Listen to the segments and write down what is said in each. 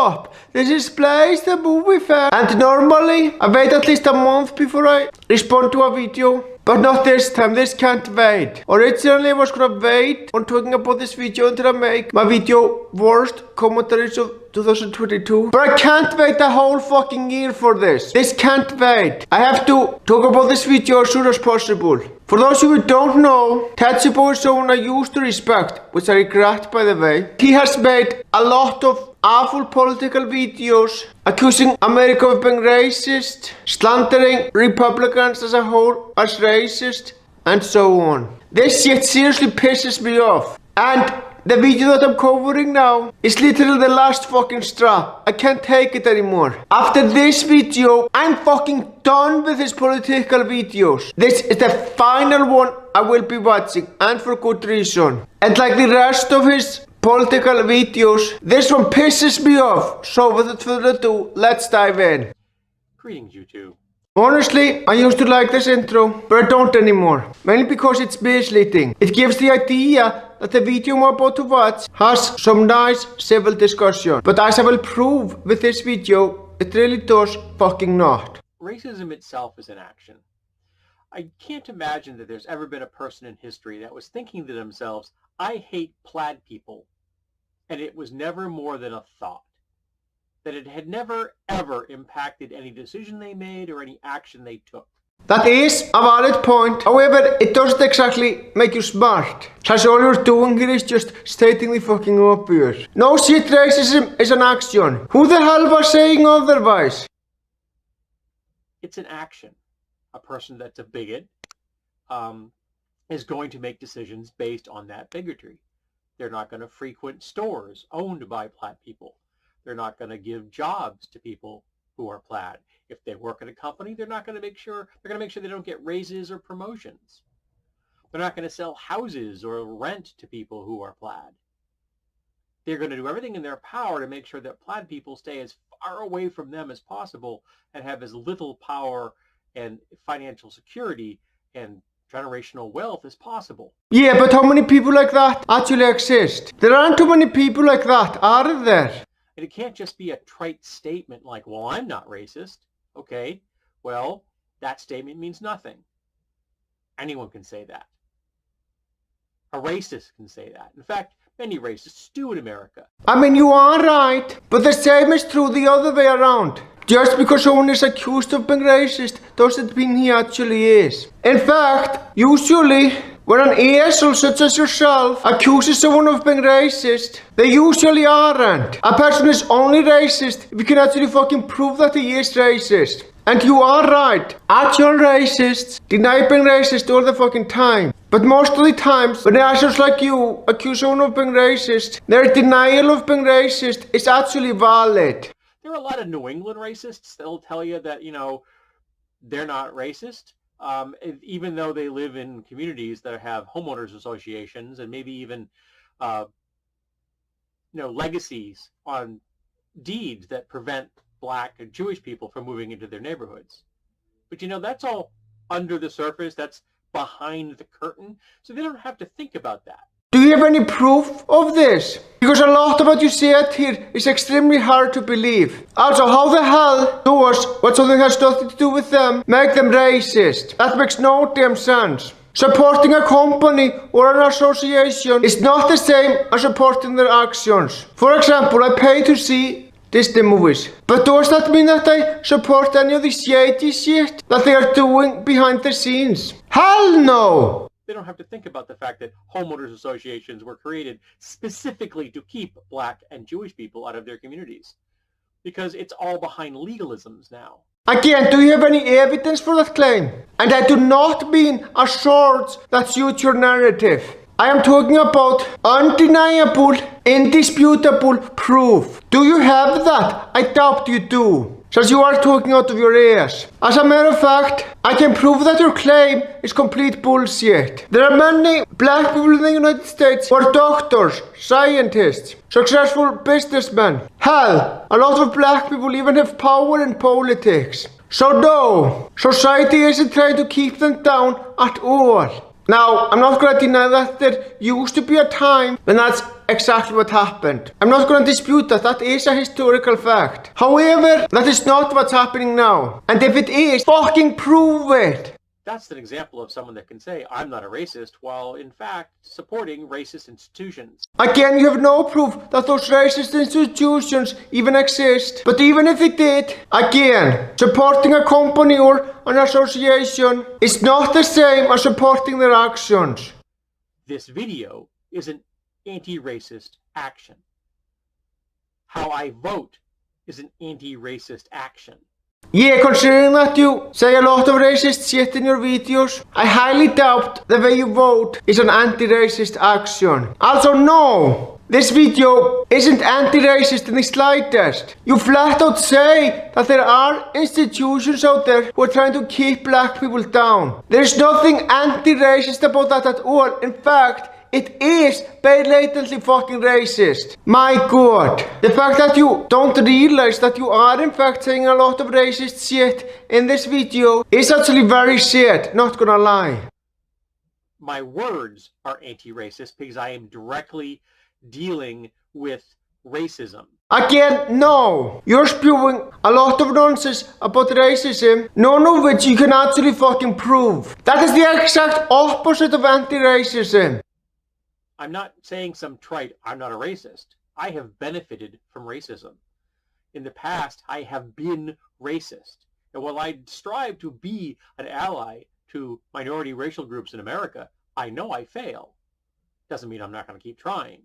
up. This displays the movie fan. And normally, I wait at least a month before I respond to a video. But not this time, this can't wait. Originally I was gonna wait on talking about this video until I make my video worst commentaries of 2022. But I can't wait a whole fucking year for this. This can't wait. I have to talk about this video as soon as possible. For those of you who don't know, Tetsubo is someone I used to respect, which I regret by the way. He has made a lot of awful political videos accusing America of being racist, slandering Republicans as a whole as racist, and so on. This shit seriously pisses me off. And the video that I'm covering now is literally the last fucking straw. I can't take it anymore. After this video, I'm fucking done with his political videos. This is the final one I will be watching, and for good reason. And like the rest of his political videos, this one pisses me off. So without further ado, let's dive in. Greetings, YouTube. Honestly, I used to like this intro, but I don't anymore. Mainly because it's misleading. It gives the idea that the video I'm about to watch has some nice civil discussion. But as I will prove with this video, it really does fucking not. Racism itself is an action. I can't imagine that there's ever been a person in history that was thinking to themselves, I hate plaid people. And it was never more than a thought. That it had never ever impacted any decision they made or any action they took. That is a valid point. However, it doesn't exactly make you smart. Since all you're doing here is just stating the fucking obvious. No shit, racism is an action. Who the hell was saying otherwise? It's an action. A person that's a bigot is going to make decisions based on that bigotry. They're not going to frequent stores owned by plaid people. They're not going to give jobs to people who are plaid. If they work at a company, they're going to make sure they don't get raises or promotions. They're not going to sell houses or rent to people who are plaid. They're going to do everything in their power to make sure that plaid people stay as far away from them as possible and have as little power and financial security and generational wealth as possible. Yeah, but how many people like that actually exist? There aren't too many people like that, are there? And it can't just be a trite statement like, well, I'm not racist. Okay, well, that statement means nothing. Anyone can say that. A racist can say that. In fact, many racists do in America. I mean, you are right, but the same is true the other way around. Just because someone is accused of being racist doesn't mean he actually is. In fact, usually, when an asshole such as yourself accuses someone of being racist, they usually aren't. A person is only racist if you can actually fucking prove that he is racist. And you are right. Actual racists deny being racist all the fucking time. But most of the times, when assholes like you accuse someone of being racist, their denial of being racist is actually valid. There are a lot of New England racists that'll tell you that, they're not racist. Even though they live in communities that have homeowners associations and maybe even, legacies on deeds that prevent Black and Jewish people from moving into their neighborhoods. But that's all under the surface. That's behind the curtain. So they don't have to think about that. Do you have any proof of this? Because a lot of what you said here is extremely hard to believe. Also, how the hell does what something has nothing to do with them make them racist? That makes no damn sense. Supporting a company or an association is not the same as supporting their actions. For example, I pay to see Disney movies. But does that mean that I support any of the shady shit that they are doing behind the scenes? Hell no! They don't have to think about the fact that homeowners associations were created specifically to keep Black and Jewish people out of their communities. Because it's all behind legalisms now. Again, do you have any evidence for that claim? And I do not mean a source that suits your narrative. I am talking about undeniable, indisputable proof. Do you have that? I doubt you do. Since you are talking out of your ass. As a matter of fact, I can prove that your claim is complete bullshit. There are many Black people in the United States who are doctors, scientists, successful businessmen. Hell, a lot of Black people even have power in politics. So no, society isn't trying to keep them down at all. Now, I'm not going to deny that there used to be a time when that's exactly what happened. I'm not gonna dispute that. That is a historical fact. However, that is not what's happening now. And if it is, fucking prove it. That's an example of someone that can say, I'm not a racist, while in fact supporting racist institutions. Again, you have no proof that those racist institutions even exist. But even if it did, again, supporting a company or an association is not the same as supporting their actions. This video is an anti-racist action. How I vote is an anti-racist action. Yeah, considering that you say a lot of racist shit in your videos, I highly doubt the way you vote is an anti-racist action. Also, no! This video isn't anti-racist in the slightest. You flat out say that there are institutions out there who are trying to keep black people down. There's nothing anti-racist about that at all. In fact, it is blatantly fucking racist. My god. The fact that you don't realize that you are in fact saying a lot of racist shit in this video is actually very sad, not gonna lie. My words are anti-racist because I am directly dealing with racism. Again, no. You're spewing a lot of nonsense about racism, none of which you can actually fucking prove. That is the exact opposite of anti-racism. I'm not saying some trite, I'm not a racist. I have benefited from racism. In the past, I have been racist. And while I strive to be an ally to minority racial groups in America, I know I fail. Doesn't mean I'm not going to keep trying.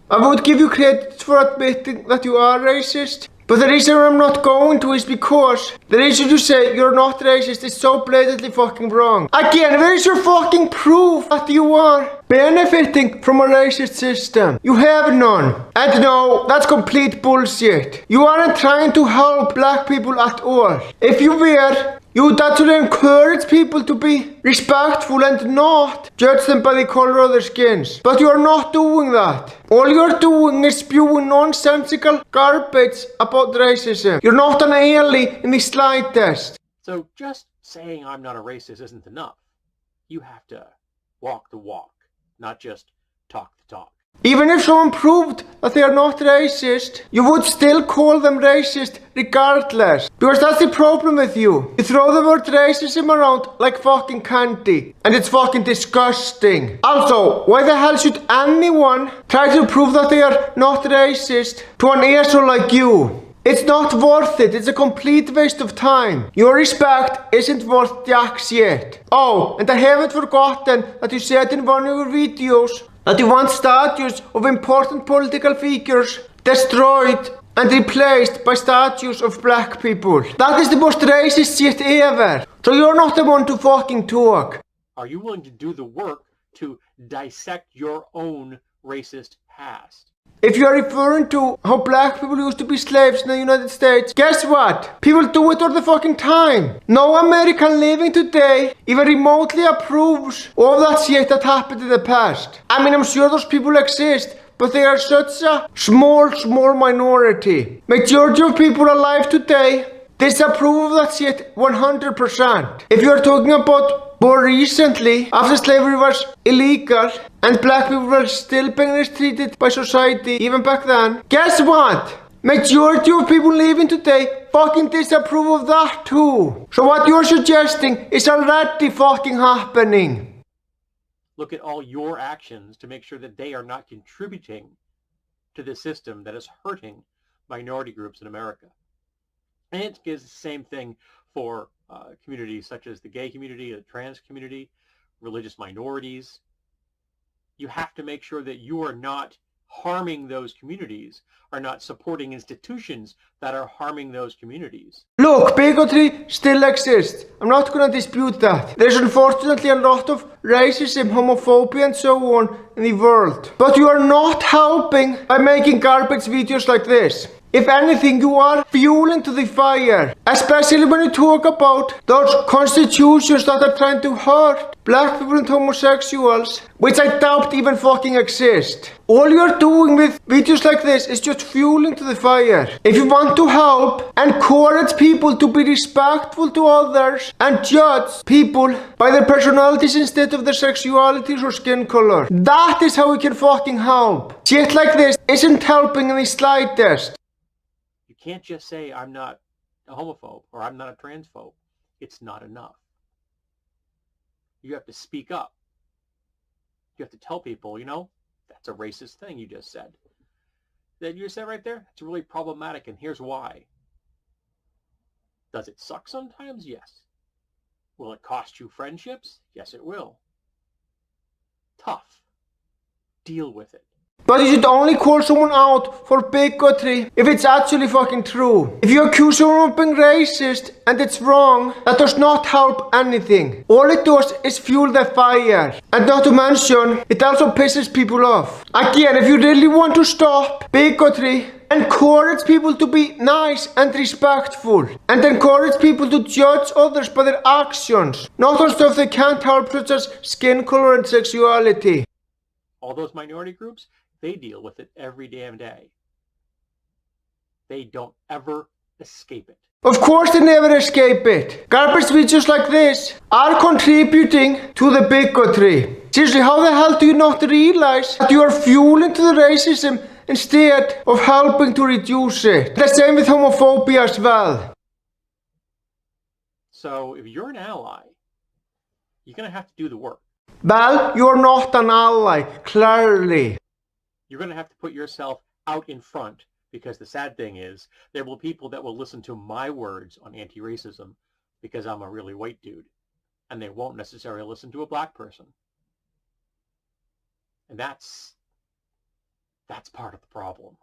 I would give you credit for admitting that you are racist, but the reason I'm not going to is because the reason you say you're not racist is so blatantly fucking wrong. Again, where is your fucking proof that you are benefiting from a racist system? You have none. And no, that's complete bullshit. You aren't trying to help black people at all. If you were, you would actually encourage people to be respectful and not judge them by the color of their skins. But you are not doing that. All you're doing is spewing nonsensical garbage about racism. You're not an ally in the slightest. So just saying I'm not a racist isn't enough. You have to walk the walk, not just talk the talk. Even if someone proved that they are not racist, you would still call them racist regardless. Because that's the problem with you. You throw the word racism around like fucking candy. And it's fucking disgusting. Also, why the hell should anyone try to prove that they are not racist to an asshole like you? It's not worth it. It's a complete waste of time. Your respect isn't worth jack shit. Oh, and I haven't forgotten that you said in one of your videos that you want statues of important political figures destroyed and replaced by statues of black people. That is the most racist shit ever. So you're not the one to fucking talk. Are you willing to do the work to dissect your own racist past? If you are referring to how black people used to be slaves in the United States, guess what? People do it all the fucking time. No American living today even remotely approves of that shit that happened in the past. I mean, I'm sure those people exist, but they are such a small minority. Majority of people alive today disapprove of that shit 100%. If you are talking about more recently, after slavery was illegal and black people were still being mistreated by society even back then, guess what? Majority of people living today fucking disapprove of that too. So what you're suggesting is already fucking happening. Look at all your actions to make sure that they are not contributing to the system that is hurting minority groups in America. And it is the same thing for communities such as the gay community, the trans community, religious minorities. You have to make sure that you are not harming those communities, are not supporting institutions that are harming those communities. Look, bigotry still exists. I'm not gonna dispute that. There's unfortunately a lot of racism, homophobia and so on in the world. But you are not helping by making garbage videos like this. If anything, you are fueling to the fire. Especially when you talk about those constitutions that are trying to hurt black people and homosexuals, which I doubt even fucking exist. All you're doing with videos like this is just fueling to the fire. If you want to help, encourage people to be respectful to others and judge people by their personalities instead of their sexualities or skin color, that is how we can fucking help. Shit like this isn't helping in the slightest. You can't just say, I'm not a homophobe or I'm not a transphobe. It's not enough. You have to speak up. You have to tell people, you know, that's a racist thing you just said. That you said right there, it's really problematic, and here's why. Does it suck sometimes? Yes. Will it cost you friendships? Yes, it will. Tough. Deal with it. But you should only call someone out for bigotry if it's actually fucking true. If you accuse someone of being racist and it's wrong, that does not help anything. All it does is fuel the fire. And not to mention, it also pisses people off. Again, if you really want to stop bigotry, encourage people to be nice and respectful. And encourage people to judge others by their actions, not on stuff they can't help, such as skin color and sexuality. All those minority groups, they deal with it every damn day. They don't ever escape it. Of course they never escape it. Garbage videos like this are contributing to the bigotry. Seriously, how the hell do you not realize that you are fueling to the racism instead of helping to reduce it? The same with homophobia as well. So if you're an ally, you're going to have to do the work. Well, you're not an ally, clearly. You're going to have to put yourself out in front, because the sad thing is there will be people that will listen to my words on anti-racism because I'm a really white dude, and they won't necessarily listen to a black person. And that's part of the problem.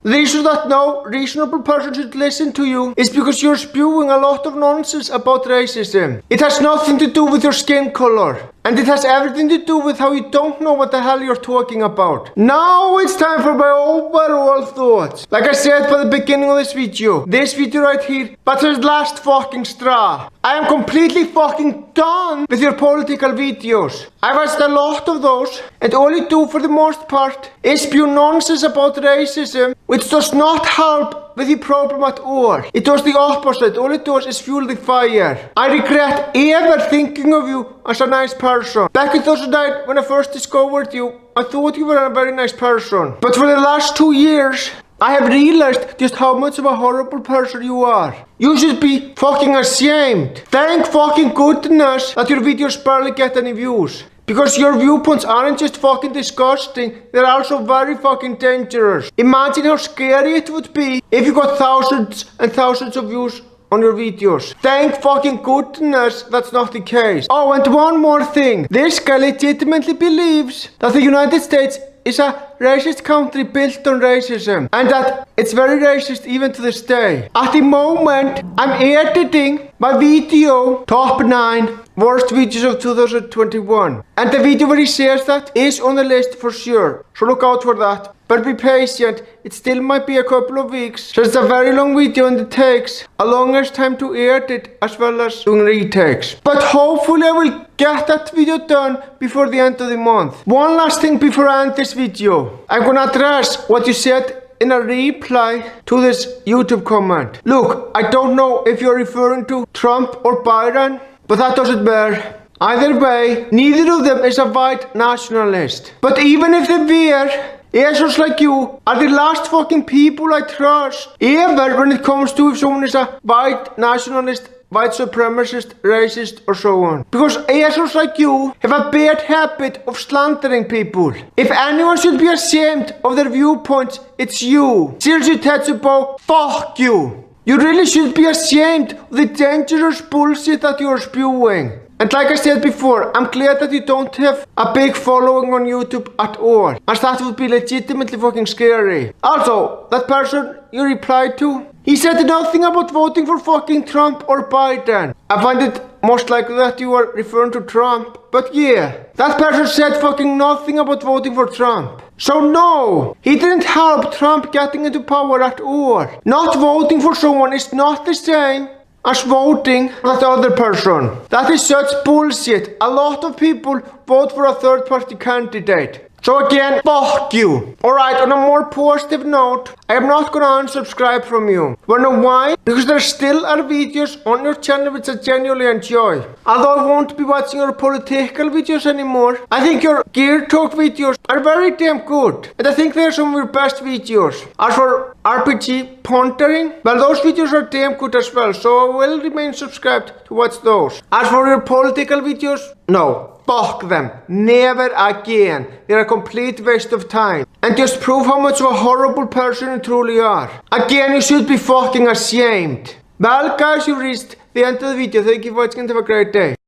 The reason that no reasonable person should listen to you is because you're spewing a lot of nonsense about racism. It has nothing to do with your skin color. And it has everything to do with how you don't know what the hell you're talking about. Now it's time for my overall thoughts. Like I said by the beginning of this video right here, but the last fucking straw. I am completely fucking done with your political videos. I watched a lot of those, and all you do for the most part is spew nonsense about racism, which does not help with the problem at all. It does the opposite. All it does is fuel the fire. I regret ever thinking of you as a nice person. Back in 2009, when I first discovered you, I thought you were a very nice person. But for the last 2 years, I have realized just how much of a horrible person you are. You should be fucking ashamed. Thank fucking goodness that your videos barely get any views. Because your viewpoints aren't just fucking disgusting, they're also very fucking dangerous. Imagine how scary it would be if you got thousands and thousands of views on your videos. Thank fucking goodness that's not the case. Oh, and one more thing. This guy legitimately believes that the United States is a racist country built on racism, and that it's very racist even to this day. At the moment, I'm editing my video top 9 worst videos of 2021, and the video where he says that is on the list for sure, so look out for that. But be patient, it still might be a couple of weeks, so it's a very long video and it takes a longest time to edit as well as doing retakes. But hopefully I will get that video done before the end of the month. One last thing before I end this video. I'm gonna address what you said in a reply to this YouTube comment. Look, I don't know if you're referring to Trump or Biden, but that doesn't matter. Either way, neither of them is a white nationalist. But even if they were, assholes like you are the last fucking people I trust ever when it comes to if someone is a white nationalist, white supremacist, racist, or so on. Because assholes like you have a bad habit of slandering people. If anyone should be ashamed of their viewpoints, it's you. Seriously, Tetsubo, fuck you. You really should be ashamed of the dangerous bullshit that you are spewing. And like I said before, I'm glad that you don't have a big following on YouTube at all, as that would be legitimately fucking scary. Also, that person you replied to, he said nothing about voting for fucking Trump or Biden. I find it most likely that you are referring to Trump, but yeah. That person said fucking nothing about voting for Trump. So no, he didn't help Trump getting into power at all. Not voting for someone is not the same as voting for that other person. That is such bullshit. A lot of people vote for a third party candidate. So again, fuck you. Alright, on a more positive note, I am not gonna unsubscribe from you. Wanna know why? Because there still are videos on your channel which I genuinely enjoy. Although I won't be watching your political videos anymore, I think your gear talk videos are very damn good. And I think they are some of your best videos. As for RPG pondering, well, those videos are damn good as well, so I will remain subscribed to watch those. As for your political videos, no. Fuck them. Never again. They're a complete waste of time. And just prove how much of a horrible person you truly are. Again, you should be fucking ashamed. Well guys, you reached the end of the video. Thank you for watching and have a great day.